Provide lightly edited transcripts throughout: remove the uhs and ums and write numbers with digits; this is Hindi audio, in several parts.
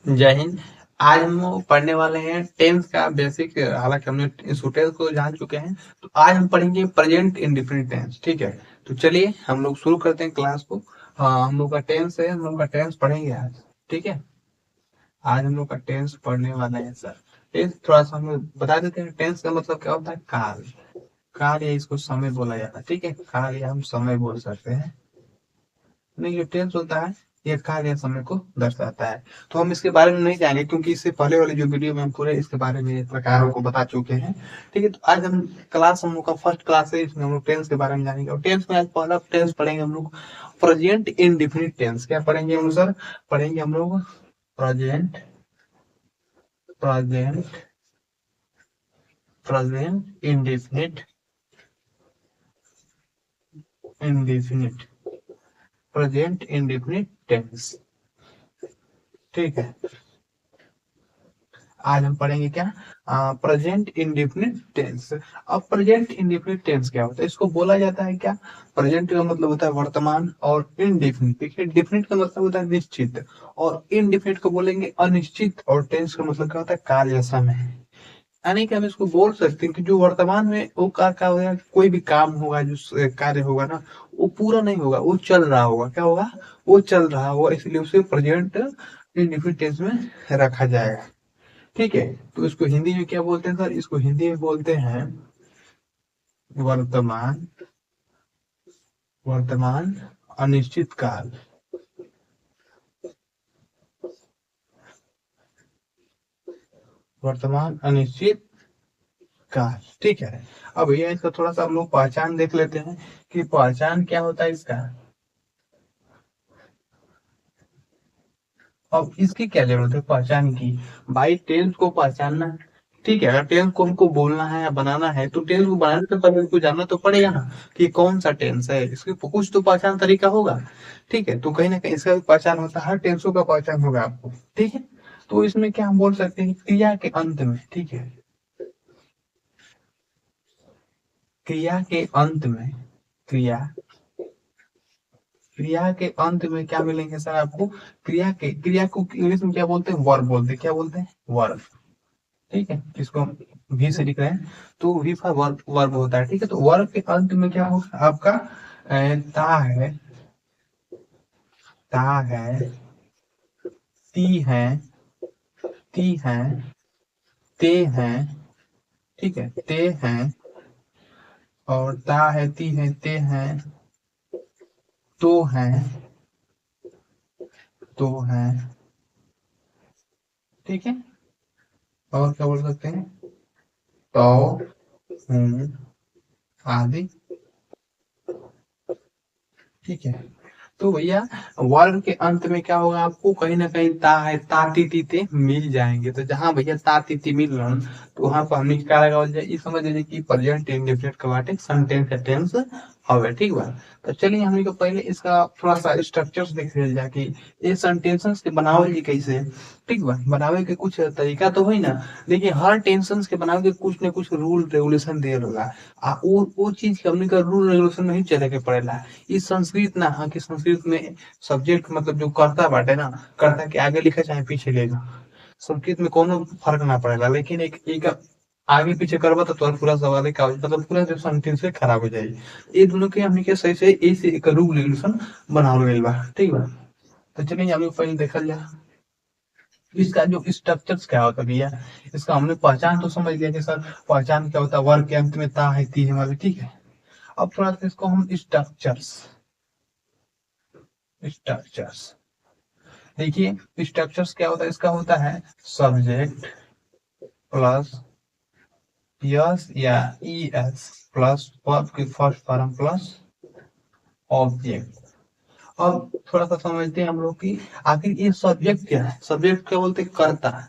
जय हिंद। आज हम लोग पढ़ने वाले हैं टेंस का बेसिक। हालांकि हमने इस टेंस को जान चुके हैं, तो आज हम पढ़ेंगे प्रेजेंट इंडेफिनिट टेंस। ठीक है, तो चलिए हम लोग शुरू करते हैं क्लास को। हम लोग का टेंस है, हम लोग का टेंस पढ़ेंगे आज। ठीक है, आज हम लोग का टेंस पढ़ने वाला है सर। टेंस थोड़ा सा हम बता देते हैं। टेंस का मतलब क्या होता है? काल। काल या इसको समय बोला जाता है। ठीक है, काल या हम समय बोल सकते हैं। नहीं, जो टेंस होता है ये काल या समय को दर्शाता है। तो हम इसके बारे में नहीं जाएंगे, क्योंकि इससे पहले वाले जो वीडियो में हम पूरे इसके बारे में प्रकारों को बता चुके हैं। ठीक है, तो आज हम लोग का फर्स्ट क्लास है, इसमें हम लोग टेंस के बारे में जानेंगे। और टेंस में आज पहला टेंस पढ़ेंगे हम लोग प्रेजेंट इंडेफिनिट टेंस। क्या पढ़ेंगे हम लोग सर? पढ़ेंगे हम लोग present present present indefinite indefinite present indefinite tense. ठीक है, आज हम पढ़ेंगे क्या? Present indefinite tense. अब प्रेजेंट इंडेफिनिट टेंस क्या होता है? इसको बोला जाता है क्या? प्रेजेंट का मतलब होता है वर्तमान, और इंडेफिनिट, देखिए डेफिनिट का मतलब होता है निश्चित, और इनडेफिनिट को बोलेंगे अनिश्चित, और टेंस का मतलब क्या होता है? काल या समय। यानी कि हम इसको बोल सकते हैं कि जो वर्तमान में वो क्या होगा, कोई भी काम होगा, जो कार्य होगा ना, वो पूरा नहीं होगा, वो चल रहा होगा। क्या होगा? वो चल रहा होगा, इसलिए उसे प्रेजेंट इंडेफिनिट टेंस में रखा जाएगा। ठीक है, तो इसको हिंदी में क्या बोलते हैं सर? इसको हिंदी में बोलते हैं वर्तमान वर्तमान अनिश्चित काल। वर्तमान अनिश्चित काल। ठीक है, अब भैया इसका थोड़ा सा हम लोग पहचान देख लेते हैं कि पहचान क्या होता है इसका। अब इसकी क्या जरूरत है पहचान की? भाई टेंस को पहचानना है। ठीक है, अगर टेंस को हमको बोलना है या बनाना है, तो टेंस को बनाने से पहले हमको जानना तो पड़ेगा ना कि कौन सा टेंस है। इसकी कुछ तो पहचान तरीका होगा। ठीक है, तो कहीं ना कहीं इसका भी पहचान होता है, हर टेंसों का पहचान होगा आपको। ठीक है, तो इसमें क्या हम बोल सकते हैं? क्रिया के अंत में। ठीक है, क्रिया के अंत में, क्रिया क्रिया के अंत में क्या मिलेंगे सर आपको? क्रिया को इंग्लिश में क्या बोलते हैं? वर्ब बोलते हैं। क्या बोलते हैं? वर्ब। ठीक है, इसको हम भी से लिख रहे हैं, तो वी फॉर वर्ब वर्ब होता है। ठीक है, तो वर्ब के अंत में क्या होगा आपका? ता है, ता है, ती है, ती है, ते हैं। ठीक है, ते हैं, और ता है, ती है, ते हैं, तो हैं, तो हैं। ठीक है, और क्या बोल सकते हैं? तो, हूँ, आदि। ठीक है, तो भैया वर्ग के अंत में क्या होगा आपको? कहीं ना कहीं ता है, ता ती ती ते मिल जाएंगे। तो जहां भैया ता ती ती मिल रहा तो वहां पर हमने क्या लगा जाए? ये समझ लीजिए कि प्रेजेंट इंडेफिनिट का बाटे सेंटेंस का टेंस हवे। ठीक बा, तो चलिए हम लोग पहले इसका थोड़ा सा स्ट्रक्चर्स देख लिया जाए कि ये सेंटेंसेस के बनावल जी कैसे। ठीक बा, बनावे के कुछ तरीका तो है ना। देखिए, हर टेंशन के बनावे के कुछ न कुछ रूल रेगुलेशन दे रहा। वो चीज के हमने का रूल रेगुलेशन नहीं चले के पड़ेला। इस संस्कृत ना, हाँ, कि संस्कृत में सब्जेक्ट मतलब जो कर्ता बाटे ना, कर्ता के आगे लिखे चाहे पीछे लेगा, संस्कृत में कोनो फर्क ना पड़ेगा। लेकिन एक आगे पीछे करबा तो तोर पूरा सवाल का मतलब पूरा जो सेंटेंस है खराब हो जाएगी। ये दोनों के हमने के सही से इस एक रूल रेगुलेशन बनावल गइल बा। ठीक बा, तो चलिए हम लोग पहले देखल जाए इसका जो स्ट्रक्चर्स क्या होता है भैया। इसका हमने पहचान तो समझ लिया कि सर पहचान क्या होता है, वर्ग के अंत में ता है, ती है हमारे। ठीक है, अब थोड़ा सा इसको हम स्ट्रक्चर्स स्ट्रक्चर्स देखिए, स्ट्रक्चर्स क्या होता है? इसका होता है सब्जेक्ट प्लस यस या ई एस प्लस वर्ब की फर्स्ट फॉर्म प्लस ऑब्जेक्ट। अब थोड़ा सा समझते हैं हम लोग कि आखिर ये सब्जेक्ट क्या है। सब्जेक्ट क्या बोलते हैं? कर्ता।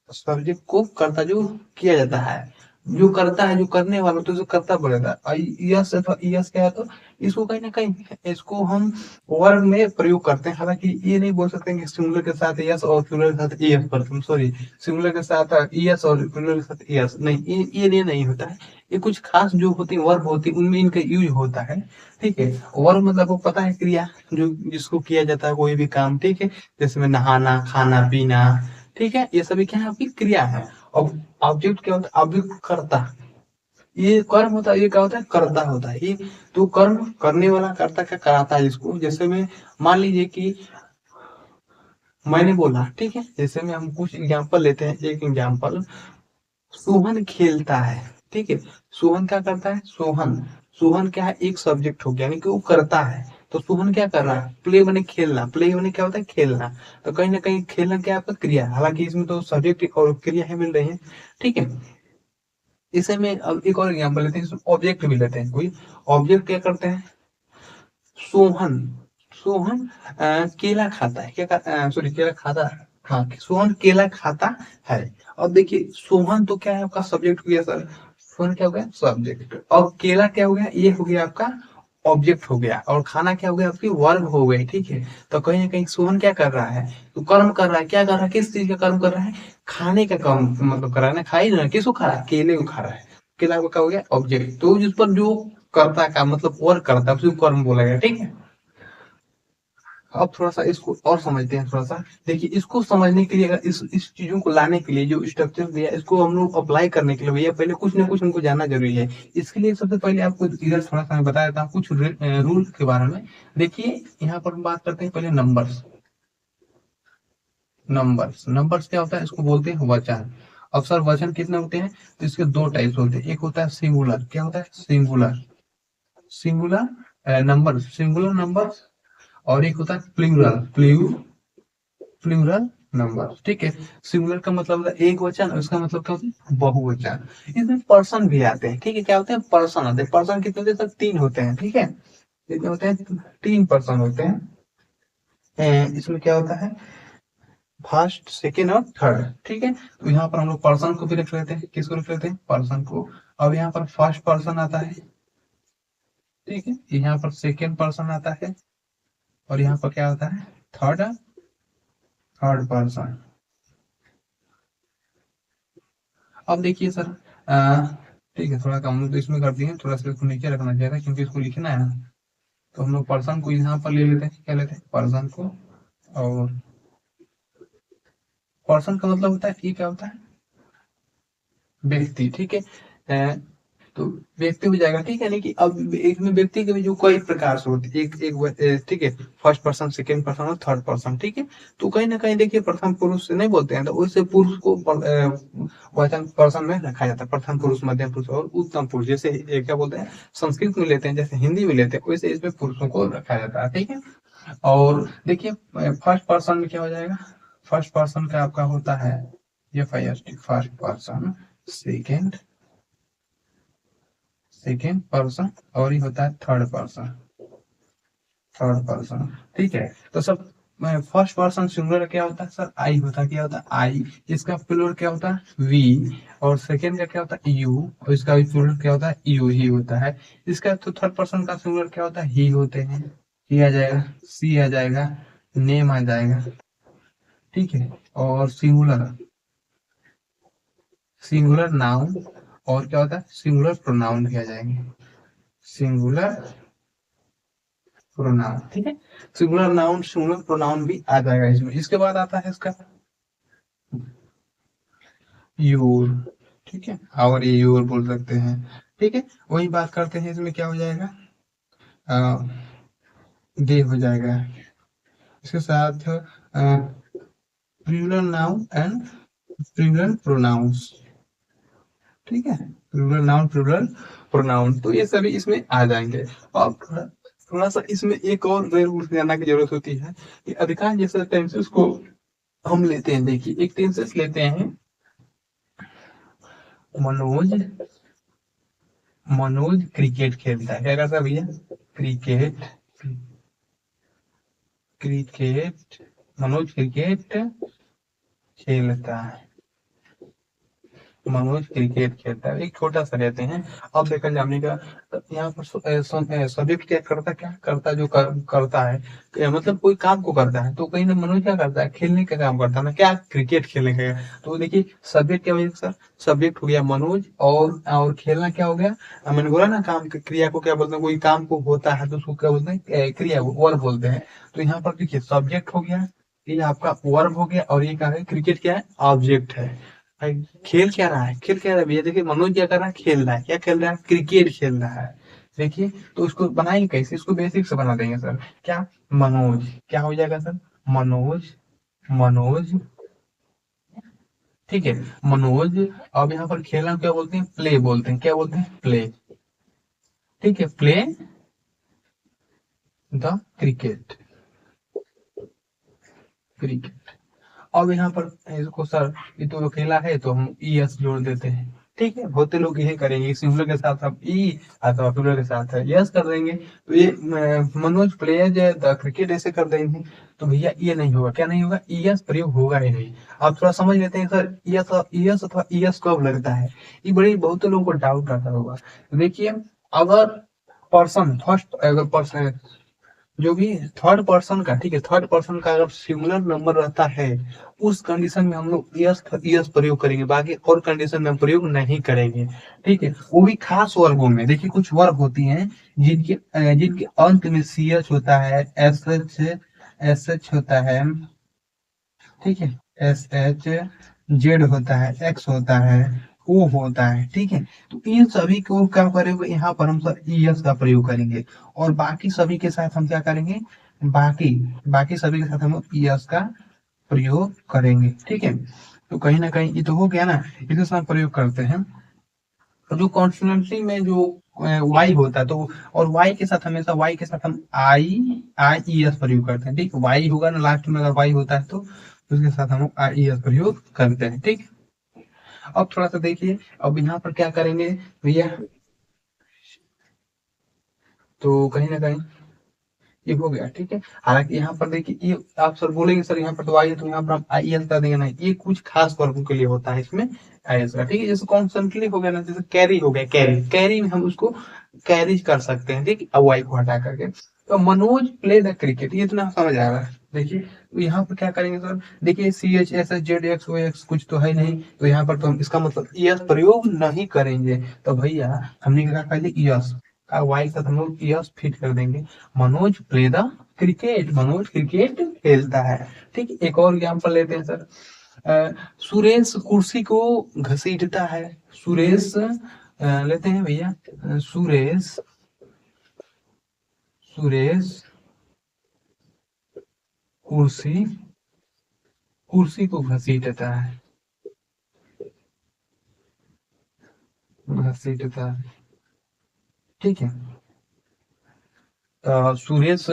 सब्जेक्ट को कर्ता जो किया जाता है, जो करता है, जो करने वाला तो जो करता बोलेगा। यस अथवा यस क्या है, तो इसको कहीं ना कहीं इसको हम वर्ब में प्रयोग करते हैं। हालांकि ये नहीं बोल सकते कि सिंगुलर के साथ यस और प्लूरल के साथ यस, पर सॉरी, सिंगुलर के साथ यस और प्लूरल के साथ यस नहीं, ये नहीं होता है। ये कुछ खास जो होती है वर्ब होती है उनमें इनका यूज होता है। ठीक है, वर्ब मतलब वो पता है क्रिया जो जिसको किया जाता है कोई भी काम। ठीक है, जैसे में नहाना, खाना पीना। ठीक है, ये सभी क्या है, आपकी क्रिया है। अब ऑब्जेक्ट क्या होता है, ऑब्जेक्ट करता, ये कर्म होता है, ये क्या होता है, कर्ता होता है ये। तो कर्म करने वाला कर्ता क्या कराता है इसको। जैसे में मान लीजिए कि मैंने बोला, ठीक है, जैसे में हम कुछ एग्जांपल लेते हैं। एक एग्जांपल, सोहन खेलता है। ठीक है, सोहन क्या करता है, सोहन, सोहन क्या है, एक सब्जेक्ट हो गया, यानी कि वो करता है। तो सोहन क्या कर रहा है, प्ले बने खेलना, प्ले बने क्या होता है, खेलना। तो कहीं ना कहीं खेलना क्या है, आपका क्रिया है। हालांकि इसमें तो सब्जेक्ट और क्रिया है मिल रही है। ठीक है, इसे में अब एक और एग्जांपल लेते हैं, इसमें ऑब्जेक्ट भी लेते हैं। कोई ऑब्जेक्ट क्या करते हैं, सोहन, सोहन केला खाता है, क्या सॉरी, केला खाता है, हाँ, सोहन केला खाता है। अब देखिए सोहन तो क्या है, आपका सब्जेक्ट हो गया सर, सोहन क्या हो गया, सब्जेक्ट। और केला क्या हो गया, ये हो गया आपका ऑब्जेक्ट हो गया। और खाना क्या हो गया, आपकी वर्ब हो गई। ठीक है, तो कहीं ना कहीं सोहन क्या कर रहा है, तो कर्म कर रहा है। क्या कर रहा है, किस चीज का कर्म कर रहा है, खाने का कर्म मतलब कर रहा है ना, खाई ना, किसको खा रहा है, केले को खा रहा है। केला को क्या हो गया, ऑब्जेक्ट। तो जिस पर जो कर्ता का मतलब वर्क करता है उसी को कर्म बोला गया। ठीक है, अब थोड़ा सा इसको और समझते हैं थोड़ा सा। देखिए, इसको समझने के लिए, अगर इस चीजों को लाने के लिए जो स्ट्रक्चर दिया, इसको हम लोग अप्लाई करने के लिए भैया पहले कुछ ना कुछ हमको जानना जरूरी है। इसके लिए सबसे पहले आपको इधर थोड़ा सा मैं बता देता हूँ कुछ रूल के बारे में। देखिए, यहाँ पर हम बात करते हैं पहले नंबर्स। नंबर्स, नंबर्स क्या होता है, इसको बोलते हैं वचन। अब सर वचन कितने होते हैं, तो इसके दो टाइप्स होते हैं। एक होता है सिंगुलर, क्या होता है, singular, singular number, singular number. और एक होता है प्लूरल, प्लूरल नंबर। ठीक है, सिंगुलर का मतलब होता है एक वचन, और उसका मतलब क्या होता है, बहुवचन। इसमें पर्सन भी आते हैं। ठीक है, क्या होते हैं, पर्सन आते हैं। पर्सन कितने होते हैं सर, तीन होते हैं। ठीक है, कितने होते हैं, तीन पर्सन होते हैं। इसमें क्या होता है, फर्स्ट, सेकेंड और थर्ड। ठीक है, तो यहाँ पर हम लोग पर्सन को भी रख लेते हैं। किसको रख लेते हैं, पर्सन को। अब यहाँ पर फर्स्ट पर्सन आता है। ठीक है, यहाँ पर सेकेंड पर्सन आता है। और यहाँ पर क्या होता है, थर्ड, थर्ड पर्सन। अब देखिए सर, ठीक है, थोड़ा कम तो इसमें कर दिए, थोड़ा सा इसको नीचे रखना चाहिए था क्योंकि इसको लिखना है ना। तो हम लोग पर्सन को यहाँ पर ले लेते हैं, क्या लेते हैं, पर्सन को। और पर्सन का मतलब होता है, ये क्या होता है, व्यक्ति। ठीक है, तो व्यक्ति हो जाएगा। ठीक है, लेकिन अब एक में व्यक्ति के भी जो कई प्रकार से होते हैं, ठीक है, फर्स्ट पर्सन, सेकंड पर्सन और थर्ड पर्सन। ठीक है, तो कहीं ना कहीं देखिए प्रथम पुरुष से नहीं बोलते हैं, तो उससे पुरुष को वचन पर्सन में रखा जाता है। प्रथम पुरुष, मध्यम पुरुष और उत्तम पुरुष। जैसे क्या बोलते हैं, संस्कृत में लेते हैं, जैसे हिंदी में लेते हैं, वैसे इसमें पुरुषों को रखा जाता है। ठीक है, और देखिए फर्स्ट पर्सन में क्या हो जाएगा, फर्स्ट पर्सन का आपका होता है FIRST, first person, second, second person, और ये होता है थर्ड पर्सन, थर्ड पर्सन। ठीक है, तो सब फर्स्ट पर्सन सिंगुलर क्या होता है सर, आई होता है, क्या होता है, आई। इसका प्लूरल क्या होता है, वी। और सेकेंड का क्या होता है, यू। और इसका भी प्लूरल क्या होता है, यू ही होता है। इसका तो थर्ड पर्सन का सिंगुलर क्या होता है, ही होते हैं। ही आ जाएगा, सी आ जाएगा, नेम आ जाएगा। ठीक है, और सिंगुलर, सिंगुलर नाउन। और क्या होता है, सिंगुलर प्रोनाउन भी आ जाएंगे, सिंगुलर प्रोनाउन। ठीक है, सिंगुलर नाउन, सिंगुलर प्रोनाउन भी आ जाएगा इसमें। इसके बाद आता है इसका योर। ठीक है, और ये योर बोल सकते हैं। ठीक है, वही बात करते हैं, इसमें क्या हो जाएगा, दे हो जाएगा। इसके साथ plural noun and plural pronouns. ठीक है, प्लूरल नाउन, प्लूरल प्रोनाउन, तो ये सभी इसमें आ जाएंगे। अब थोड़ा थोड़ा सा इसमें एक और रूल जानना की जरूरत होती है कि अधिकांश जैसे टेंसेस को हम लेते हैं। देखिए, एक टेंसेस लेते हैं, मनोज, मनोज क्रिकेट खेलता है। क्या करता है भैया, क्रिकेट, क्रिकेट, मनोज क्रिकेट खेलता है। मनोज क्रिकेट खेलता है, एक छोटा सा रहते हैं। अब देखा जाने का तो यहाँ पर सब्जेक्ट क्या करता है, जो करता है मतलब कोई काम को करता है, तो कहीं ना मनोज क्या करता है, खेलने का काम करता है ना, क्या क्रिकेट खेलने का। तो देखिए सब्जेक्ट क्या हो गया सर, सब्जेक्ट हो गया मनोज, और खेलना क्या हो गया, मैंने बोला ना काम क्रिया को क्या बोलते हैं, कोई काम को होता है तो उसको क्या बोलते हैं, क्रिया को वर्ब बोलते हैं। तो यहाँ पर देखिए सब्जेक्ट हो गया, ये आपका वर्ब हो गया, और ये क्या है, क्रिकेट क्या है, ऑब्जेक्ट है। भाई खेल क्या रहा है, खेल क्या रहा है भैया, देखिए मनोज क्या कर रहा है, खेल रहा है, क्या खेल रहा है, क्रिकेट खेल रहा है। देखिए तो इसको बनाएंगे कैसे, इसको बेसिक से बना देंगे सर, क्या, मनोज क्या हो जाएगा सर, मनोज, मनोज, ठीक है, मनोज। अब यहाँ पर खेलना क्या बोलते हैं, प्ले बोलते हैं, क्या बोलते हैं, प्ले, ठीक है, प्ले द क्रिकेट, क्रिकेट। अब यहाँ पर इसको सर, ये तो अकेला है तो हम ई एस जोड़ देते हैं, ठीक है, बहुते लोग यही करेंगे, सिंगुलर के साथ आप ई अथवा प्लूरल के साथ है यस कर देंगे, तो ये मनोज प्लेयर द क्रिकेट ऐसे कर देंगे। तो भैया ये नहीं होगा, क्या नहीं होगा, ई एस प्रयोग होगा ही नहीं। आप थोड़ा समझ लेते हैं सर, ई एस अथवा ई एस कब लगता है, ये बड़ी बहुत लोगों को डाउट आता होगा। देखिए अगर पर्सन फर्स्ट, अगर पर्सन जो भी थर्ड पर्सन का, ठीक है, थर्ड पर्सन का अगर सिंगुलर नंबर रहता है, उस कंडीशन में हम लोग यस यस प्रयोग करेंगे, बाकी और कंडीशन में हम प्रयोग नहीं करेंगे, ठीक है। वो भी खास वर्गों में, देखिए कुछ वर्ग होती हैं जिनके अंत में सी एच होता है, एस एच होता है, ठीक है, एस एच, जेड होता है, एक्स होता है, ओ होता है, ठीक है। तो इन सभी को क्या करेंगे, यहाँ पर हम सर ई एस का प्रयोग करेंगे, और बाकी सभी के साथ हम क्या करेंगे, बाकी बाकी सभी के साथ हम ई एस का प्रयोग करेंगे, ठीक है। तो कहीं ना कहीं ये तो हो गया ना, इसके साथ प्रयोग करते हैं। तो जो कॉन्स्टिट्यूंसी में जो वाई होता है, तो और वाई के साथ हमेशा, वाई के साथ हम आई आई ई एस प्रयोग करते हैं, ठीक, वाई होगा ना लास्ट में, अगर वाई होता है तो उसके साथ हम आई ई एस प्रयोग करते हैं, ठीक। अब थोड़ा सा देखिए, अब यहाँ पर क्या करेंगे भैया, तो कहीं ना कहीं ये हो गया, ठीक है। हालांकि यहाँ पर देखिए, ये आप सर बोलेंगे सर यहाँ पर तो आई है, तो यहाँ पर हम आई एस कर देंगे, नहीं, ये कुछ खास वर्गों के लिए होता है इसमें आई एस का, ठीक है। जैसे कॉन्स्टेंटली हो गया ना, जैसे कैरी हो गया, कैरी कैरी में हम उसको कैरी कर सकते हैं, ठीक है, वाई को हटा करके। तो मनोज प्ले द क्रिकेट, ये इतना समझ आ रहा है। देखिए तो यहाँ पर क्या करेंगे सर, देखिए C H S H Z X O X कुछ तो है नहीं, तो यहाँ पर तो हम इसका मतलब यस प्रयोग नहीं करेंगे। तो भैया हमने क्या कर दिया, यस का वाई के साथ हम लोग यस फिट कर देंगे, Manoj play the cricket, Manoj cricket खेलता है, ठीक है। एक और एग्जाम्पल लेते हैं सर, सुरेश कुर्सी को घसीटता है, सुरेश लेते हैं भैया, सुरेश, सुरेश कुर्सी, कुर्सी को घसीटता है, घसीटता है, ठीक है। सुरेश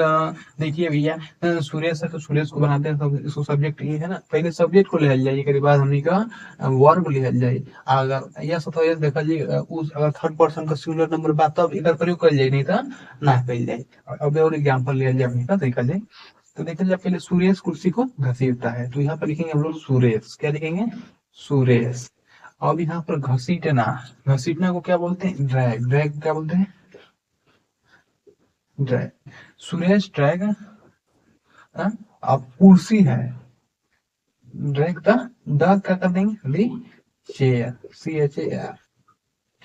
देखिए भैया, सुरेश है तो सुरेश को बनाते हैं, सब इसको सब्जेक्ट ये है ना, पहले सब्जेक्ट को ले जाइए, के बाद हमने का वर्ब ले जाइए। अगर यस अथवा यस देखा जाए, उस अगर थर्ड पर्सन का सिंगुलर नंबर बात तब इधर प्रयोग कर जाए, नहीं तो ना कर जाए। अब और एग्जांपल ले जाए अपने का, देखा जाए तो देखा जाए, पहले सुरेश कुर्सी को घसीटता है, तो यहाँ पर लिखेंगे हम लोग सुरेश, क्या लिखेंगे, सुरेश। अब यहाँ पर घसीटना, घसीटना को क्या बोलते हैं, ड्रैग, ड्रैग क्या बोलते हैं, ड्रैग, सुरेश ड्रैग, अब कुर्सी है, ड्रैग द क्या कर देंगे, ली chair, C H A R,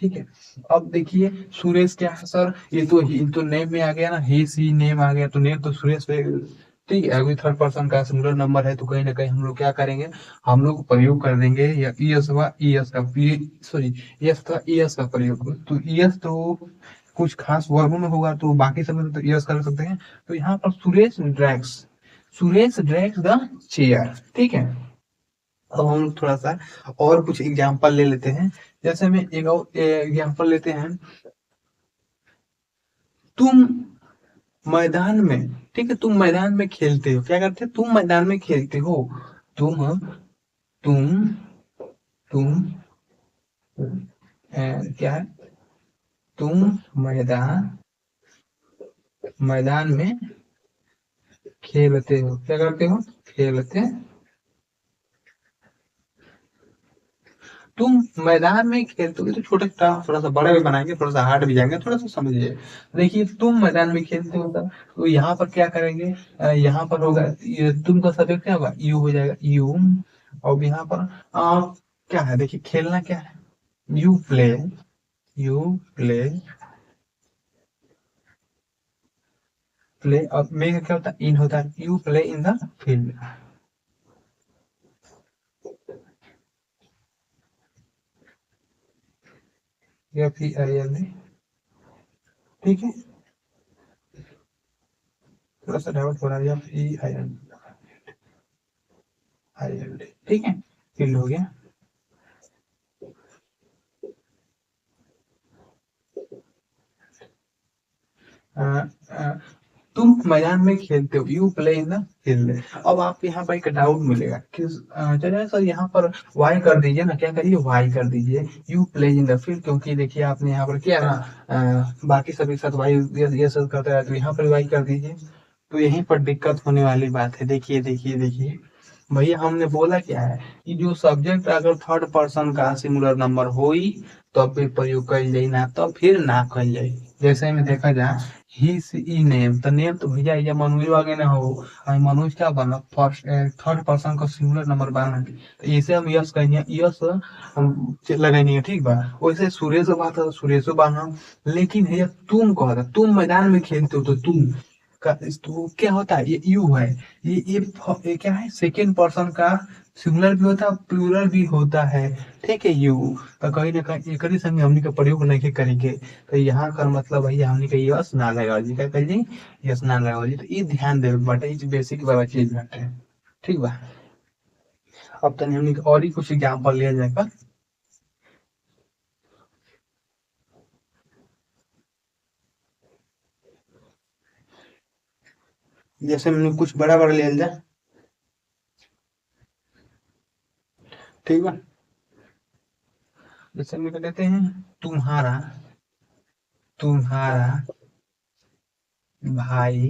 ठीक है। अब देखिए सुरेश क्या है सर, ये तो नेम में आ गया ना, ही सी नेम आ गया, तो नेम तो सुरेश है, ठीक है। अभी थर्ड पर्सन का सिंगुलर नंबर है, तो कहीं ना कहीं हम लोग क्या करेंगे, हम लोग प्रयोग कर देंगे या ई एस व ई एस का, सॉरी एस का ई एस का प्रयोग, तो ई एस तो कुछ खास वर्गों में होगा, तो बाकी सब में तो यस कर सकते हैं। तो यहाँ पर सुरेश ड्रैग्स द चेयर, ठीक है। अब हम लोग थोड़ा सा और कुछ एग्जांपल ले लेते हैं, जैसे में एक और एग्जांपल लेते हैं, तुम मैदान में, ठीक है, तुम मैदान में खेलते हो, क्या करते हो, तुम मैदान में खेलते हो, तुम तुम तुम क्या है, तुम मैदान मैदान में खेलते हो, क्या करते हो, खेलते, तुम मैदान में खेलते हो, तो छोटा थोड़ा सा बड़ा भी बनाएंगे, थोड़ा सा हार्ड भी जाएंगे, थोड़ा सा समझिए। देखिए तुम मैदान में खेलते हो सर, तो यहाँ पर क्या करेंगे, यहाँ पर होगा तुम का सब्जेक्ट क्या होगा, यू हो जाएगा, यू। और यहाँ पर क्या है, देखिए खेलना क्या है, you play, you play, play. और मे का क्या होता है, इन होता है, you play in the field. FEILD, ठीक है, थोड़ा सा डाउट हो रहा है, FEILD, ठीक है, फील्ड हो गया। तुम मैदान में खेलते हो, you play in the field. अब आप यहाँ पर एक डाउट मिलेगा कि चलिए सर यहाँ पर वाई कर दीजिए ना, क्या करिए, वाई कर दीजिए, you play in the field, क्योंकि देखिए आपने यहाँ पर किया ना, बाकी सभी साथ वाई ये सब करते हैं, तो यहाँ पर वाई कर दीजिए। तो यहीं पर दिक्कत होने वाली बात है। देखिए देखिए देखिए भैया, हमने बोला क्या है कि जो सब्जेक्ट अगर थर्ड पर्सन का सिंगुलर नंबर हो तब फिर प्रयोग कल जाए, ना तो फिर ना कल जाए। जैसे में देखा जाए ही सी नेम, तो नेम तो भैया ये मनुज आगे ना हो, मनुज क्या बना, फर्स्ट थर्ड पर्सन का सिंगुलर नंबर बना, तो इसे हम यस कहेंगे, यस हम लगाएंगे, ठीक बा। वैसे सुरेश बात है, सुरेश बना। लेकिन भैया तुम कहता, तुम मैदान में खेलते हो, तो तुम का तो क्या होता है, ये यू है, ये क्या है, सेकेंड पर्सन का सिंगुलर भी होता है, प्लूरल भी होता है, ठीक है, यू। तो कहीं ना कहीं एक ही संग हमने का प्रयोग नहीं करेंगे, तो यहाँ का मतलब भैया हमने का यस ना लगाओ जी, क्या करिए, यस ना लगाओ जी। तो ये ध्यान देवे बाटे, ये बेसिक वाला चीज बाटे, ठीक बा। अब तनी हमने और ही कुछ एग्जाम्पल लिया जाएगा। जैसे हमने कुछ बड़ा बड़ा ले लिया, ठीक बा। जैसे हम लिख लेते हैं, तुम्हारा, तुम्हारा भाई,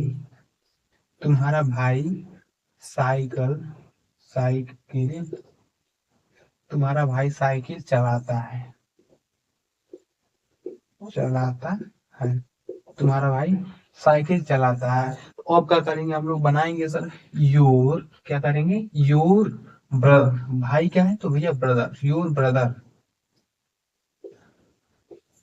तुम्हारा भाई साइकिल, साइकिल, तुम्हारा भाई साइकिल चलाता है, चलाता है, तुम्हारा भाई साइकिल चलाता है। तो अब क्या करेंगे हम लोग, बनाएंगे सर योर, क्या करेंगे, योर ब्रदर, भाई क्या है, तो भैया brother, your brother,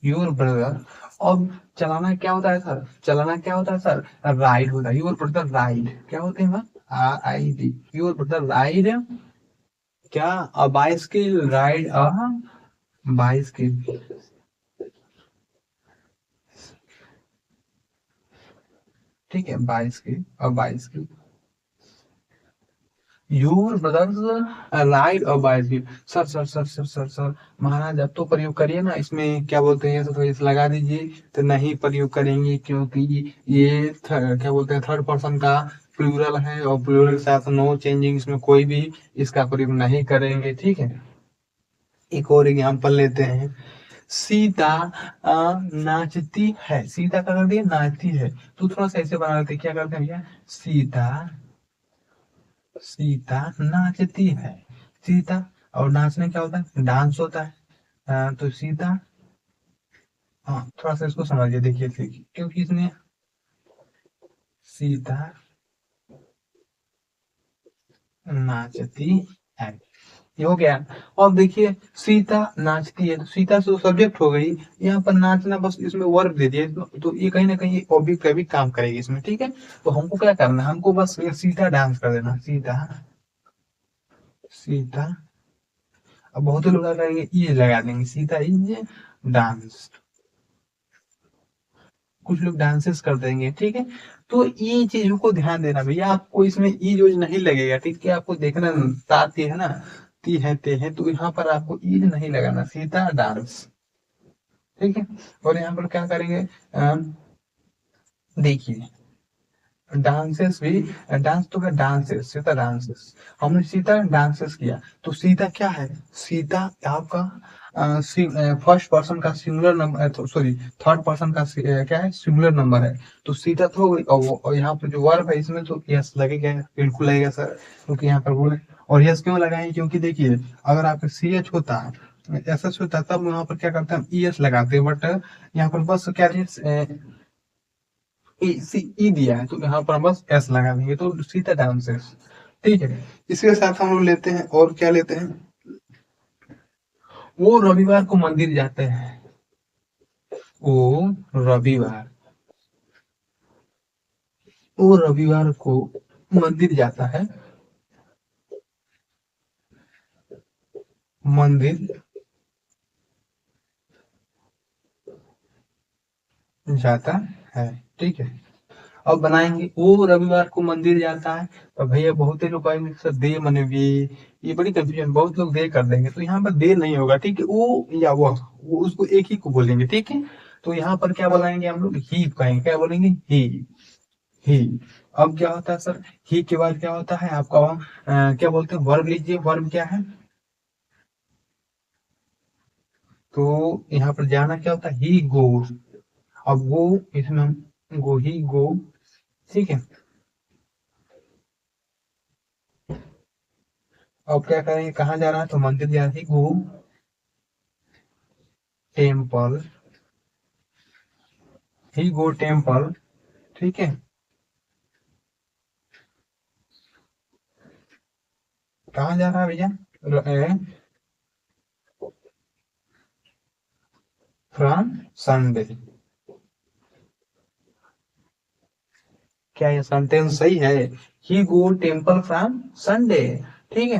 your brother. अब चलाना क्या होता है सर, चलाना क्या होता है सर, राइड होता है, योर ब्रदर राइड, क्या होते हैं RID, योर ब्रदर राइड, क्या, a bicycle, ride a bicycle, ठीक है, bicycle, a bicycle, your brothers ride a bicycle. Sir महाराज अब तो प्रयोग करिए ना, इसमें क्या बोलते हैं, तो इस लगा दीजिए। तो नहीं प्रयोग करेंगे, क्योंकि ये क्या बोलते हैं, थर्ड पर्सन का प्लूरल है, और प्लूरल के साथ नो चेंजिंग, इसमें कोई भी इसका प्रयोग नहीं करेंगे, ठीक है। एक और एग्जाम्पल लेते हैं, सीता नाचती है, सीता क्या करती है, नाचती है। तो थोड़ा सा ऐसे बना लेते हैं, क्या करते हैं भैया, सीता, सीता नाचती है, सीता। और नाचने क्या होता है, डांस होता है। तो सीता, हाँ थोड़ा सा इसको समझिए, देखिए देखिए, क्योंकि इसने सीता नाचती है, ये हो गया। अब देखिए सीता नाचती है, तो सीता से सब्जेक्ट हो गई, यहाँ पर नाचना बस इसमें वर्ब दे दिए, तो ये कहीं ना कहीं ऑब्जेक्ट का भी काम करेगी इसमें, ठीक है। तो हमको क्या करना है, हमको बस ये सीता डांस कर देना, सीता, सीता। अब बहुत लोग क्या करेंगे, ये लगा देंगे, सीता इज डांस, कुछ लोग डांसेस कर देंगे, ठीक है। तो ये चीजों को ध्यान देना भैया, आपको इसमें ई जो नहीं लगेगा, ठीक है, आपको देखना ताती है ना, ती है ते है, तो यहाँ पर आपको ईज नहीं लगाना, सीता डांस, ठीक है। और यहाँ पर क्या करेंगे, देखिए डांसेस भी, डांस तो है, डांसेस, सीता डांसेस, हमने सीता डांसेस किया, तो सीता क्या है, सीता आपका फर्स्ट पर्सन का singular number, sorry third person का क्या है, सिंगुलर नंबर है। तो सीता तो हो गई, और यहाँ पर जो वर्ब है इसमें तो यस लगेगा, बिल्कुल लगेगा सर, क्योंकि यहाँ पर बोले। और यस क्यों लगाए, क्योंकि देखिए अगर आपका CH होता ऐसा होता है तब यहाँ पर क्या करते हैं हम ईएस लगाते हैं, बट यहाँ पर बस क्या ई दिया है तो यहाँ पर हम बस एस लगा देंगे तो सीधा आंसर। ठीक है, इसके साथ हम लोग लेते हैं और क्या लेते हैं, वो रविवार को मंदिर जाते हैं। वो रविवार वो रविवार को मंदिर जाता है, मंदिर जाता है। ठीक है, अब बनाएंगे वो रविवार को मंदिर जाता है, तो भैया बहुत ही लोग कहेंगे सर दे मने भी, ये बड़ी कंफ्यूजन, बहुत लोग दे कर देंगे, तो यहाँ पर दे नहीं होगा। ठीक है, वो या वो उसको एक ही को बोलेंगे। ठीक है, तो यहाँ पर क्या बोलेंगे हम लोग, ही कहेंगे, क्या बोलेंगे, ही। अब क्या होता है सर, ही के बाद क्या होता है आपका क्या बोलते हैं, वर्ब लीजिए, वर्ब क्या है, तो यहाँ पर जाना क्या होता है, ही गो। अब वो इसमें हम गो, ही गो। ठीक है, अब क्या करेंगे, कहाँ जा रहा है, तो मंदिर जा रही, गो टेम्पल, ही गो टेम्पल। ठीक है, कहाँ जा रहा है भैया, फ्रॉम संडे। क्या ये सेंटेंस सही है, ही गो टेम्पल फ्रॉम संडे। ठीक है,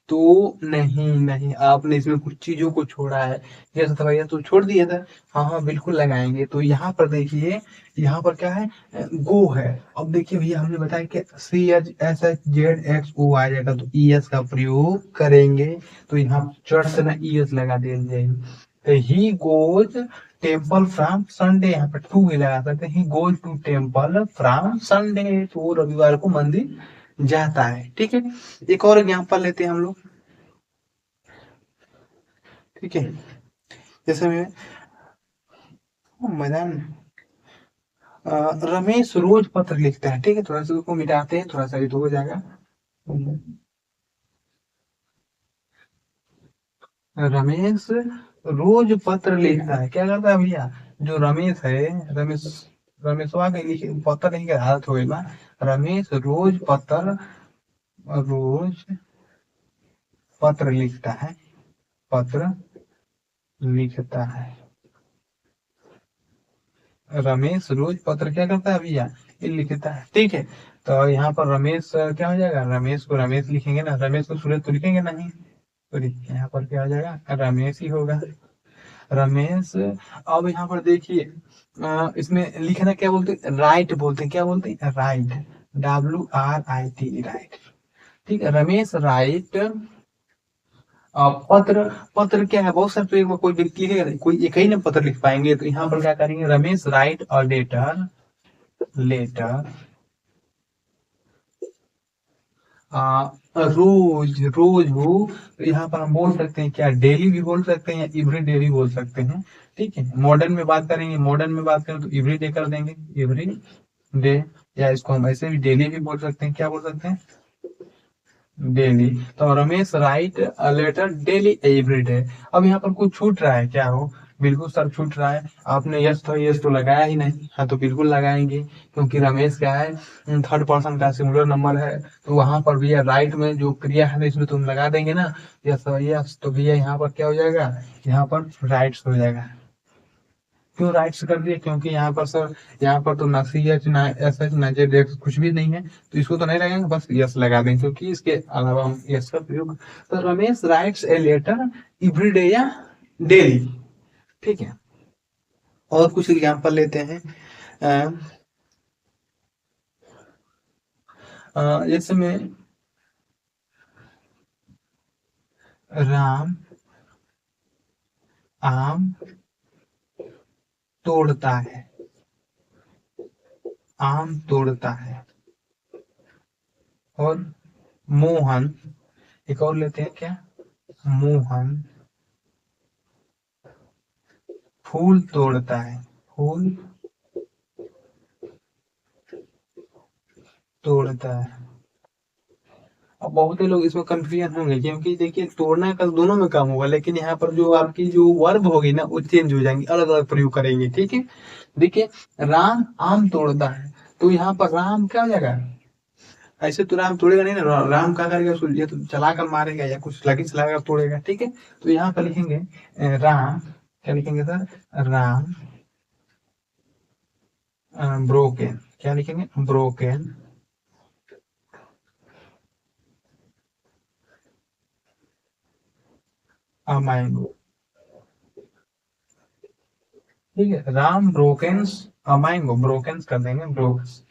तो नहीं नहीं, आपने इसमें कुछ चीजों को छोड़ा है, जैसा था भैया तो छोड़ दिया था। हाँ हाँ बिल्कुल लगाएंगे, तो यहाँ पर देखिए, यहाँ पर क्या है, गो है। अब देखिए भैया हमने बताया कि C H S H Z X O आ जाएगा, तो ई एस का प्रयोग करेंगे, तो यहाँ चढ़ से ना ई एस लगा दिया जाएगी। He goes temple from Sunday, यहाँ पर टू भी लगा सकते हैं, he goes to temple from Sunday, तो वो रविवार को मंदिर जाता है। ठीक है, एक और एग्जाम्पल लेते हैं हम लोग। ठीक है, जैसे मैं मैदान रमेश रोज पत्र लिखता है। ठीक है, थोड़ा सा उसको मिटाते हैं, थोड़ा सा ये तो हो जाएगा। रमेश रोज पत्र लिखता है, क्या करता है भैया, जो रमेश है, रमेश रमेशवा के लिखे पत्र लिखे के हालत हो गई बा, रमेश रोज पत्र लिखता है, पत्र लिखता है, रमेश रोज पत्र क्या करता है भैया, ये लिखता है। ठीक है, तो यहाँ पर रमेश क्या हो जाएगा, रमेश को रमेश लिखेंगे ना, रमेश को सूरज तो लिखेंगे नहीं, तो यहाँ पर क्या हो जाएगा, रमेश ही होगा, रमेश। अब यहाँ पर देखिए इसमें लिखना क्या बोलते हैं, राइट बोलते हैं, क्या बोलते हैं, राइट, WRIT, राइट। ठीक है, रमेश राइट पत्र, पत्र क्या है, बहुत सारे पेज में कोई व्यक्ति लिखेगा नहीं, कोई एक ही ना पत्र लिख पाएंगे, तो यहाँ पर क्या करेंगे, रमेश राइट और लेटर, लेटर रोज, रोज हो, तो यहाँ पर हम बोल सकते हैं क्या, डेली भी बोल सकते हैं या एवरी डे भी बोल सकते हैं। ठीक है, मॉडर्न में बात करेंगे, मॉडर्न में बात करें तो एवरी डे कर देंगे, एवरी डे, या इसको हम ऐसे भी डेली भी बोल सकते हैं, क्या बोल सकते हैं, डेली। तो Ramesh write letter daily every day. अब यहाँ पर कुछ छूट रहा है क्या, हो बिल्कुल सर छूट रहा है, आपने यस तो लगाया ही नहीं, हाँ तो बिल्कुल लगाएंगे, क्योंकि रमेश क्या है, थर्ड पर्सन का सिंगुलर नंबर है, तो वहां पर भैया राइट में जो क्रिया है इसमें तुम लगा देंगे ना, यस तो भैया यहाँ पर क्या हो जाएगा, यहाँ पर राइट्स हो जाएगा। क्यों राइट्स कर दिए, क्योंकि यहाँ पर सर, यहाँ पर तो ना सी एच ना एस एच ना जेड एक्स कुछ भी नहीं है, तो इसको तो नहीं लगाएंगे, बस यस लगा देंगे, क्योंकि इसके अलावा हम यस का प्रयोग। तो Ramesh writes a letter every day या डेली। ठीक है, और कुछ एग्जाम्पल लेते हैं। जैसे में राम आम तोड़ता है, आम तोड़ता है, और मोहन, एक और लेते हैं क्या, मोहन फूल तोड़ता है, फूल तोड़ता है। अब बहुत ही लोग इसमें कंफ्यूजन होंगे, क्योंकि देखिए तोड़ना का दोनों में काम होगा, लेकिन यहाँ पर जो आपकी जो वर्ब होगी ना वो चेंज हो जाएंगी, अलग अलग प्रयोग करेंगे। ठीक है, देखिए राम आम तोड़ता है, तो यहाँ पर राम क्या हो जाएगा, ऐसे तो राम तोड़ेगा नहीं ना, राम क्या करेगा, उसको या तो चला कर मारेगा या कुछ लगी चलाकर तोड़ेगा। ठीक है, तो यहाँ पर लिखेंगे राम, क्या लिखेंगे सर, राम ब्रोकन, क्या लिखेंगे, ब्रोकन अ मैंगो। ठीक है, राम ब्रोकेन्स अ मैंगो, ब्रोकेन्स कर देंगे, ब्रोक्स।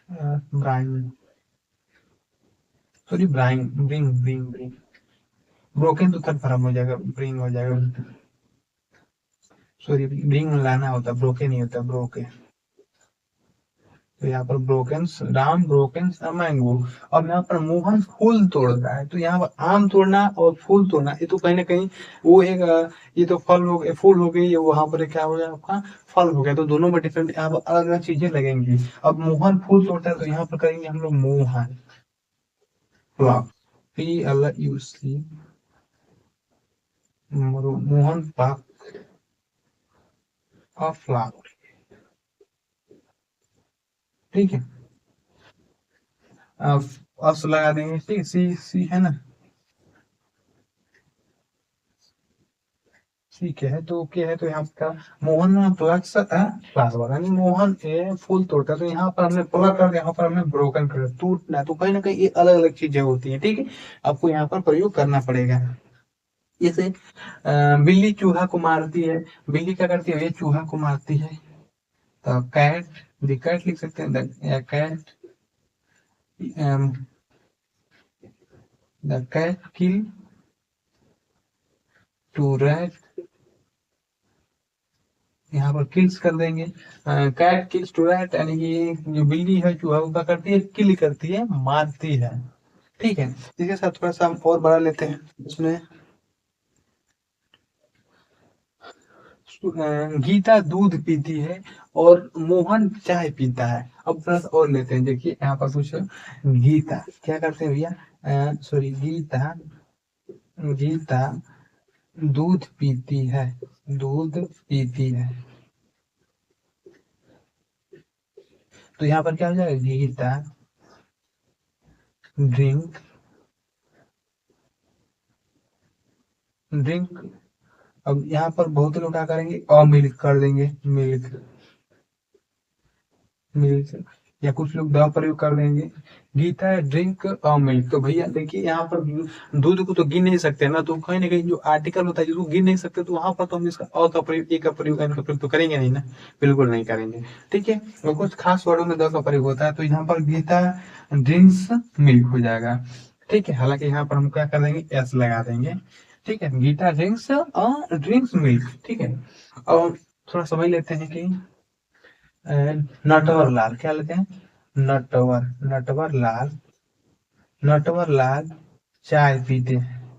Bring, sorry bring, bring bring bring, broken तो थर्ड फॉर्म हो जाएगा, ब्रिंग हो जाएगा, सॉरी ब्रिंग लाना होता, ब्रोकन नहीं होता, ब्रोके। तो यहाँ पर ब्रोकेन्स, राम ब्रोकेन्स अ मैंगो। अब यहाँ पर मोहन फूल तोड़ता है, तो यहाँ पर आम तोड़ना और फूल तोड़ना, ये तो कहीं ना कहीं वो एक ये तो फल हो गए, फूल हो गई, ये वहां पर क्या हो गया आपका, फल हो गया, तो दोनों में डिफरेंट यहाँ पर अलग अलग चीजें लगेंगी। अब मोहन फूल तोड़ता है, तो यहाँ पर करेंगे हम लोग मोहन फ्लावर, PLUC, मोहन पाक ऑफ फ्लावर। ठीक है, अब अस लगा देंगे, ठीक है, सी सी है ना, ठीक है, तो क्या है, तो यहाँ का मोहन प्लस फ्लावर, यानी मोहन ए फूल तोड़ता है, तो यहाँ पर हमने प्लग कर दिया, यहाँ पर हमने ब्रोकन कर दिया, टूटना, तो कहीं ना कहीं ये अलग अलग चीजें होती हैं। ठीक है, आपको यहाँ पर प्रयोग करना पड़ेगा। जैसे बिल्ली चूहा को मारती है, बिल्ली क्या करती है, ये चूहा को मारती है, तो कैट, द कैट लिख सकते हैं, the cat, the cat kill to rat, यहाँ पर किल्स कर देंगे, कैट किल्स टू रैट, यानी कि जो बिल्ली है चूहा वो क्या करती है, किल करती है, मारती है। ठीक है, इसके साथ थोड़ा सा हम और बढ़ा लेते हैं इसमें, गीता दूध पीती है और मोहन चाय पीता है। अब थोड़ा सा और लेते हैं, देखिए यहाँ पर कुछ, गीता क्या करते हैं भैया, सॉरी गीता, गीता दूध पीती है, दूध पीती है, तो यहाँ पर क्या हो जाएगा, गीता ड्रिंक, ड्रिंक। अब यहाँ पर बहुत लोग क्या करेंगे, मिल्क कर देंगे, मिल्क, मिल्क, या कुछ लोग द प्रयोग कर देंगे, गीता ड्रिंक मिल्क। तो भैया देखिए यहाँ पर दूध को तो गिन नहीं सकते ना, तो कहीं ना कहीं जो आर्टिकल होता है जिसको गिन नहीं सकते, तो वहां पर तो हम इसका अ का प्रयोग, ए का प्रयोग, एन का प्रयोग तो करेंगे नहीं ना, बिल्कुल नहीं करेंगे। ठीक है, और कुछ खास वर्डों में द का प्रयोग होता है, तो यहाँ पर गीता ड्रिंक्स मिल्क हो जाएगा। ठीक है, हालांकि यहाँ पर हम क्या कर देंगे, एस लगा देंगे। ठीक है, गीता ड्रिंक्स ड्रिंक्स मिल्क। ठीक है, और थोड़ा समझ लेते हैं कि नटवर लाल क्या लेते हैं, नटवर, नटवर लाल, नटवर लाल चाय पीते हैं,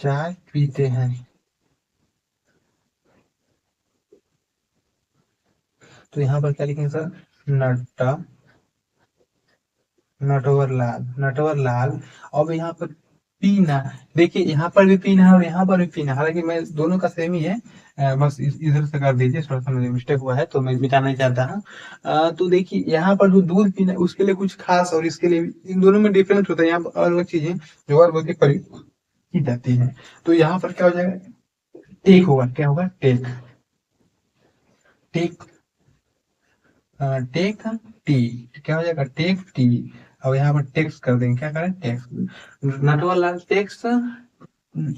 चाय पीते हैं, तो यहाँ पर क्या लिखेंगे सर, नट, नटवर लाल, नटवर लाल। अब यहाँ पर पीना, देखिए यहाँ पर भी पीना है और यहाँ पर भी पीना है, हालांकि मैं दोनों का सेम ही है, बस इधर से कर दीजिए, थोड़ा सा मुझे मिस्टेक हुआ है तो मैं मिटाना नहीं चाहता हूँ। तो देखिए यहाँ पर जो दूध पीना है उसके लिए कुछ खास, और इसके लिए इन दोनों में डिफरेंस होता है, यहाँ पर अलग अलग चीजें जो और बहुत प्रयोग की जाती है। तो यहाँ पर क्या हो जाएगा, टेक होगा, क्या होगा, टेक, टेक, टेक टी, क्या हो जाएगा, टेक टी। अब यहाँ पर टेक्स कर देंगे, क्या करें, टेक्स, नटवर लाल टेक्स,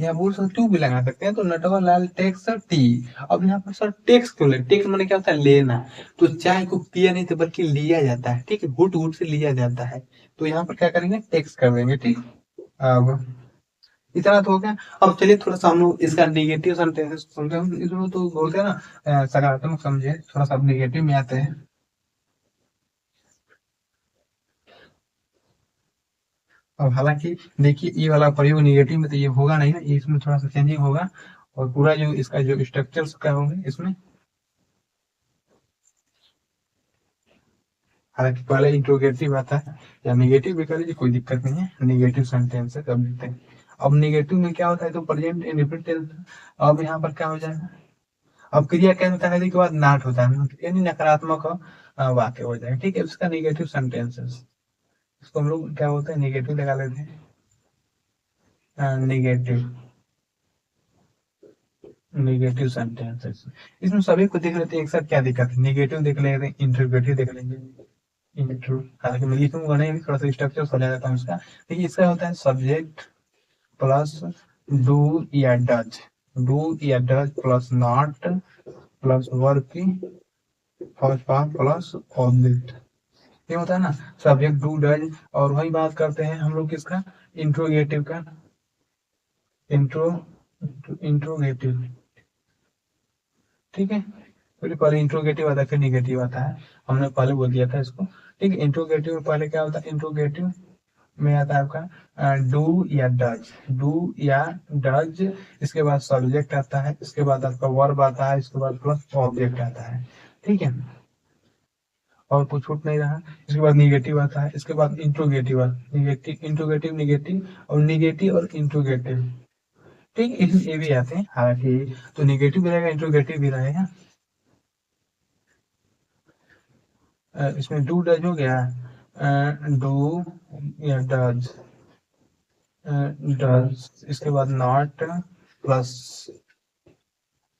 या बोल सकते टू भी लगा सकते हैं, तो नटवर लाल टेक्स टी। अब यहाँ पर सर टेक्स क्यों ले, टेक्स मैंने क्या होता है, लेना, तो चाय को पिया नहीं तो बल्कि लिया जाता है, ठीक है, घुट घुट से लिया जाता है, तो यहाँ पर क्या करेंगे, टेक्स कर देंगे। ठीक, अब इतना तो हो गया। अब चलिए थोड़ा सा हम लोग इसका निगेटिव सेंटेंसेस समझे, हम इसमें तो बोलते हैं ना सकारात्मक समझे, थोड़ा सा निगेटिव में आते हैं। अब हालांकि देखिए ये वाला प्रयोग निगेटिव में तो ये होगा नहीं ना, इसमें थोड़ा सा चेंजिंग होगा, और पूरा जो इसका जो स्ट्रक्चर क्या होंगे इसमें, हालांकि पहले इंट्रोगेटिव आता है या निगेटिव भी कर लीजिए, कोई दिक्कत नहीं है। निगेटिव सेंटेंस है तब लिखते हैं। अब निगेटिव में क्या होता है, तो प्रेजेंट इंडेफिनिट टेंस। अब यहाँ पर क्या हो जाएगा, अब क्रिया क्या होता है के बाद नाट होता है, यानी नकारात्मक वाक्य हो जाएगा। ठीक है, उसका निगेटिव सेंटेंसेस, इसको हम लोग क्या होता है निगेटिव लगा लेते हैं। निगेटिव निगेटिव सेंटेंसेस, इसमें सभी को देख लेते हैं एक साथ, क्या दिक्कत है। निगेटिव देख लेते हैं, इंटरोगेटिव देख लेंगे। इंट्रो, हालांकि मैं लिखूंगा नहीं, थोड़ा सा स्ट्रक्चर समझा देता हूँ इसका। देखिए इसका होता है सब्जेक्ट प्लस डू या डज, डू या does plus not plus verb की फर्स्ट पार्ट प्लस ऑब्जेक्ट, ये होता है ना सब्जेक्ट डू डज। और वही बात करते हैं हम लोग किसका, इंट्रोगेटिव का। इंट्रो इंट्रोगेटिव, ठीक है। फिर पहले इंट्रोगेटिव आता है फिर निगेटिव आता है, हमने पहले बोल दिया था इसको। ठीक है, इंट्रोगेटिव में पहले क्या होता है, इंट्रोगेटिव में आता है आपका डू या डज, डू या डज। इसके बाद सब्जेक्ट आता है, इसके बाद आपका वर्ब आता है, इसके बाद प्लस ऑब्जेक्ट आता है। ठीक है, और कुछ छूट नहीं रहा। इसके बाद निगेटिव आता है, इसके बाद इंट्रोगेटिव आता है, निगेटिव इंट्रोगेटिव निगेटिव और निगेटिव और इंट्रोगेटिव। ठीक है, इसमें ये भी आते हैं हालांकि, तो निगेटिव भी रहेगा इंट्रोगेटिव भी रहेगा। इसमें डू डज हो गया, डू या डज, डज। इसके बाद नॉट प्लस,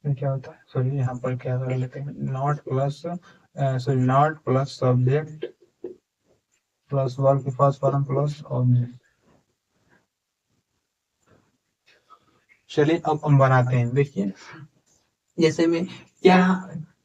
क्या होता है सॉरी यहाँ पर क्या कर लेते हैं, not plus sorry not plus subject plus verb की फर्स्ट फॉर्म प्लस ऑब्जेक्ट। चलिए अब हम बनाते हैं, देखिए जैसे में क्या,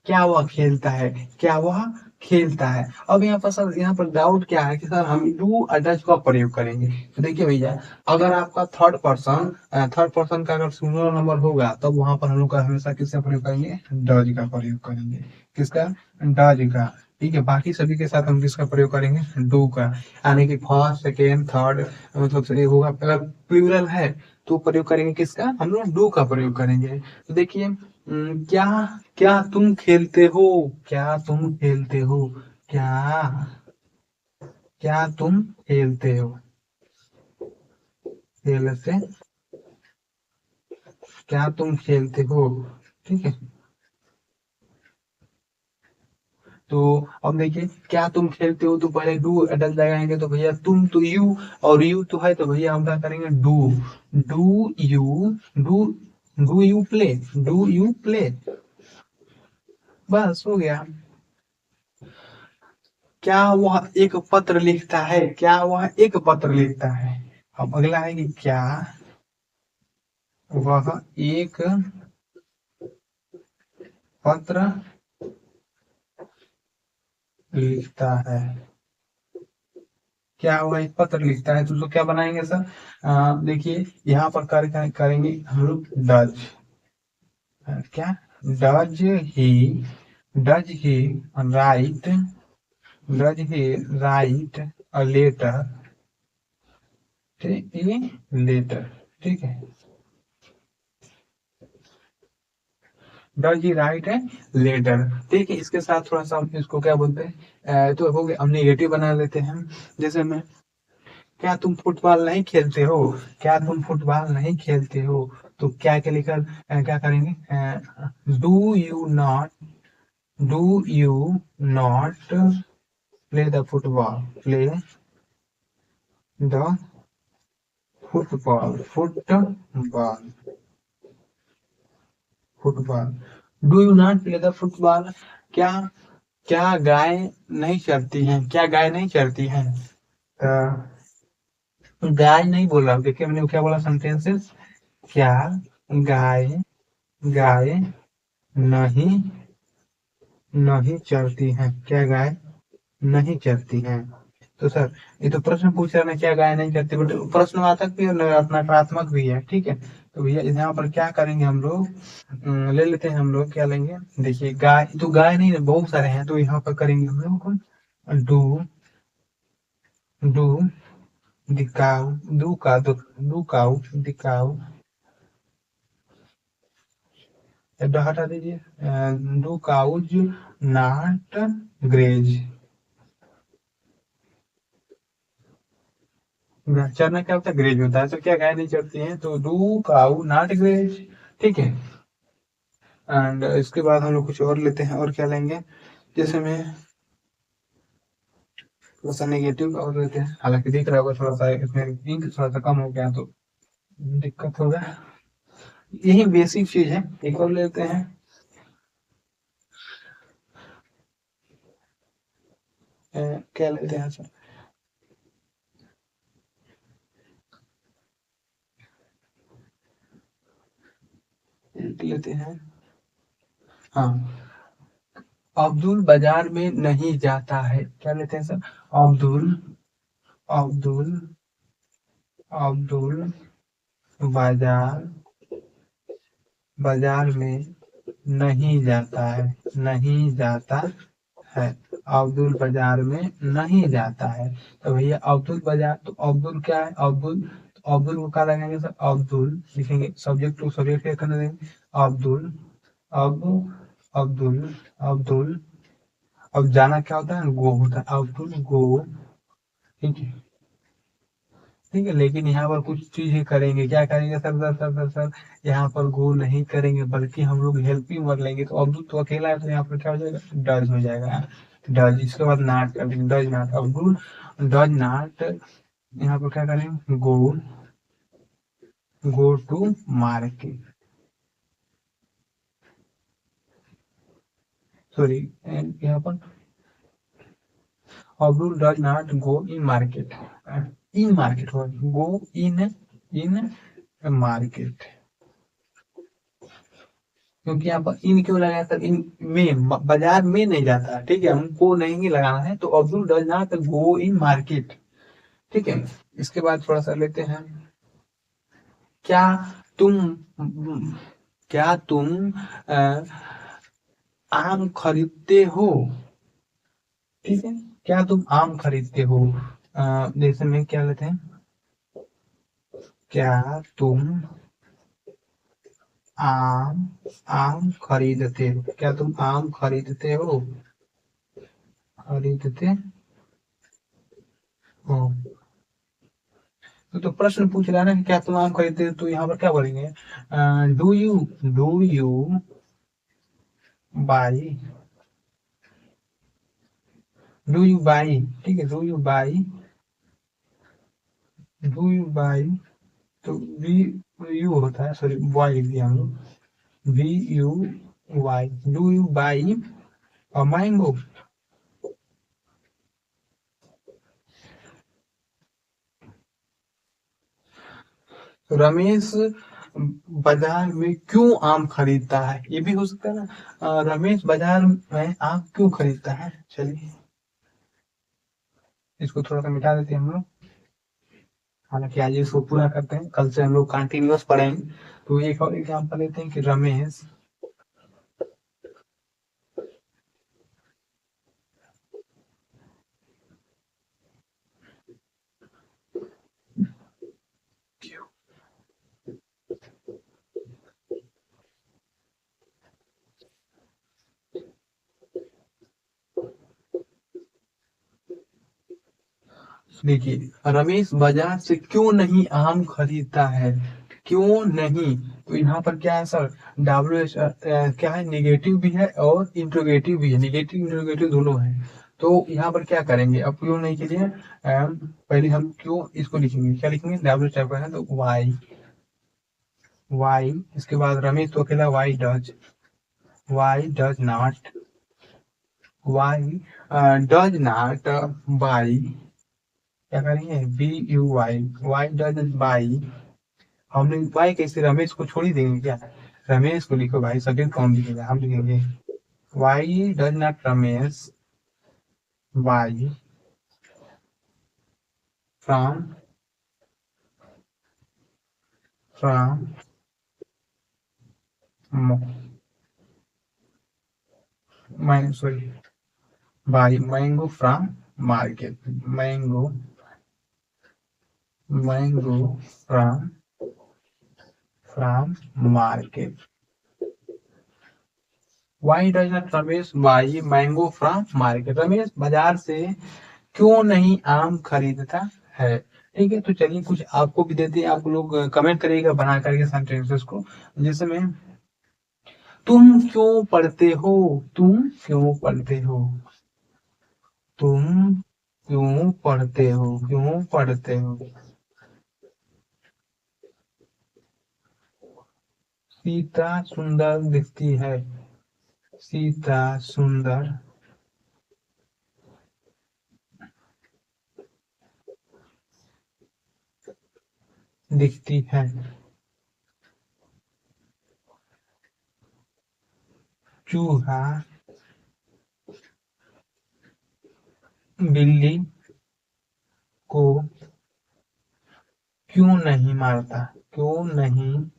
क्या वह खेलता है, क्या वह खेलता है। अब यहाँ पर सर, यहाँ पर डाउट क्या है कि सर हम डू अटैच का प्रयोग करेंगे। तो देखिए भैया, अगर आपका थर्ड पर्सन का अगर सिंगुलर नंबर होगा तब वहां पर हम लोग का हमेशा किसका प्रयोग करेंगे, डज का प्रयोग करेंगे। किसका, डज का। ठीक है, बाकी सभी के साथ हम किसका प्रयोग करेंगे, डू का। यानी कि फर्स्ट सेकेंड थर्ड, मतलब से होगा, अगर प्लूरल है तो प्रयोग करेंगे किसका, हम लोग डू का प्रयोग करेंगे। तो देखिए क्या, क्या तुम खेलते हो, क्या तुम खेलते हो, क्या, क्या तुम खेलते हो, खेलते, क्या तुम खेलते हो। ठीक है, तो अब देखिए क्या तुम खेलते हो, तो पहले डू अटल लगाएंगे तो भैया तुम तो यू, और यू तो है तो भैया हम क्या करेंगे do, do you, do, do you play, do you play, बस हो गया। क्या वह एक पत्र लिखता है, क्या वह एक पत्र लिखता है। अब अगला है कि क्या वह एक पत्र लिखता है, क्या वह एक पत्र लिखता है। तो उसको क्या बनाएंगे सर, देखिए यहाँ पर करेंगे हम लोग डज, क्या, does he, does he write, does he write a letter, ठीक, लेटर। ठीक है, डज ही राइट है लेटर। ठीक है, इसके साथ थोड़ा सा हम इसको क्या बोलते हैं, तो हो गया, हम नेगेटिव बना लेते हैं। जैसे मैं, क्या तुम फुटबॉल नहीं खेलते हो, क्या तुम फुटबॉल नहीं खेलते हो। तो क्या के लेकर क्या करेंगे, do you not, do you not play the football, play the football, football, football, do you not play the football. क्या, क्या गाय नहीं चरती हैं, क्या गाय नहीं चरती हैं। गाय नहीं बोल रहा हूँ, देखिए मैंने क्या बोला सेंटेंसेस, क्या गाय, गाय नहीं, नहीं चरती हैं, क्या गाय नहीं चरती हैं। तो सर ये तो प्रश्न पूछ रहा है ना, क्या गाय नहीं चरती, बट प्रश्नवाचक भी और नकारात्मक भी है। ठीक है, तो भैया यहाँ पर क्या करेंगे हम लोग, ले लेते हैं हम लोग, क्या लेंगे, देखिए गाय, तो गाय नहीं बहुत सारे हैं, तो यहाँ पर करेंगे हम लोग डू, डू दिखाओ, डू का, डू काउ दिखाओ, हटा दीजिए। Do cows not graze. चरना क्या होता है? ग्रेज होता है। तो क्या गाय नहीं चरती है? तो डू काउ नॉट ग्रेज। ठीक है। एंड इसके बाद हम लोग कुछ और लेते हैं। और क्या लेंगे? जैसे में थोड़ा सा नेगेटिव और लेते हैं। हालांकि दिख रहा होगा थोड़ा सा इसमें इंक थोड़ा सा कम हो गया तो दिक्कत होगा। यही बेसिक चीज है। एक और लेते हैं। क्या लेते हैं सर? लेते हैं। हाँ, अब्दुल बाजार में नहीं जाता है। क्या लेते हैं सर? अब्दुल अब्दुल अब्दुल बाजार बाजार में नहीं जाता है। नहीं जाता है। अब्दुल बाजार में नहीं जाता है। तो भैया अब्दुल बाजार, तो अब्दुल क्या है? अब्दुल, तो अब्दुल को क्या लगाएंगे सर? अब्दुल लिखेंगे। सब्जेक्ट टू सब्जेक्ट क्या करना देंगे? अब्दुल। अब अब्दुल अब्दुल अब जाना क्या होता है? गो होता है। अब्दुल गो। ठीक है। ठीक है, लेकिन यहाँ पर कुछ चीजें करेंगे। क्या करेंगे सर? सर यहाँ पर गो नहीं करेंगे, बल्कि हम लोग हेल्पिंग वर्ड लेंगे। तो अब्दुल तो अकेला है, तो यहाँ पर क्या हो जाएगा? डज हो जाएगा। डज। इसके बाद नॉट कर देंगे। Does not. Abdul does not. यहाँ पर क्या करेंगे? Go to market. सॉरी, यहाँ पर Abdul does not go in market. In market हो, गो इन इन मार्केट। क्योंकि यहाँ पर इन क्यों लगाया सर? इन में बाजार में नहीं जाता। ठीक है, हमको नहीं लगाना है। तो Abdul does not go in market. ठीक है। इसके बाद थोड़ा सा लेते हैं। क्या तुम क्या तुम अ, आम खरीदते हो? ठीक है। क्या तुम आम खरीदते हो? जैसे में क्या लेते हैं? क्या तुम आम आम खरीदते हो? क्या तुम आम खरीदते हो? खरीदते हो। तो प्रश्न पूछ रहा है ना कि क्या तुम आम खरीदते हो? तो यहाँ पर क्या बोलेंगे? Do you by. Do you by. ठीक है। Do you by. तो वी यू होता है, सॉरी वाई लिया हम लोग। VUY। Do you by mango? Ramesh बाजार में क्यों आम खरीदता है? ये भी हो सकता है ना। रमेश बाजार में आम क्यों खरीदता है? चलिए इसको थोड़ा सा मिटा देते हैं हम लोग। हालांकि आज इसको पूरा करते हैं, कल से हम लोग कंटिन्यूअस पढ़ेंगे। तो एक और एग्जांपल लेते हैं कि रमेश देखिए रमेश बाजार से क्यों नहीं आम खरीदता है? क्यों नहीं? तो यहाँ पर क्या है सर? WH क्या है? निगेटिव भी है और इंट्रोगेटिव भी है। निगेटिव इंट्रोगेटिव दोनों है। तो यहाँ पर क्या करेंगे? अब क्यों नहीं के लिए पहले हम क्यों इसको लिखेंगे। क्या लिखेंगे? WH टाइप का है तो वाई। इसके बाद रमेश तो अकेला वाई डज नॉट बाई। क्या करेंगे? BUY। Why does by. हमने बाई कैसे? रमेश को छोड़ ही देंगे क्या? रमेश को लिखो भाई, सब्जेक्ट कौन लिखेगा? हम लिखेंगे why does not Ramesh by from from sorry by mango from market. Mango mango from market. Why does not Ramesh by mango from market? Ramesh बाजार से क्यों नहीं आम खरीदता है? ठीक है, तो चलिए कुछ आपको भी देते हैं, आप लोग कमेंट करिएगा बना करके सेंटेंसेस को। जैसे में तुम क्यों पढ़ते हो? तुम क्यों पढ़ते हो? तुम क्यों पढ़ते हो? क्यों पढ़ते हो? सीता सुंदर दिखती है। सीता सुंदर दिखती है। चूहा बिल्ली को क्यों नहीं मारता? क्यों नहीं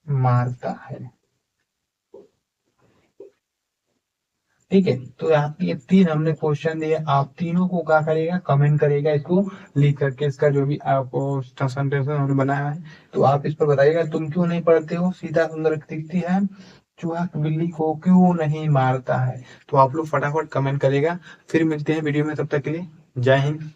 मारता है? ठीक है, तो आपके ये तीन हमने क्वेश्चन दिए, आप तीनों को क्या करेगा, कमेंट करेगा इसको लिख करके, इसका जो भी आपको सेंटेंस हमने बनाया है, तो आप इस पर बताइएगा तुम क्यों नहीं पढ़ते हो, सीता सुंदर दिखती है, चूहा बिल्ली को क्यों नहीं मारता है। तो आप लोग फटाफट कमेंट करेगा। फिर मिलते हैं वीडियो में, तब तक के लिए जय हिंद।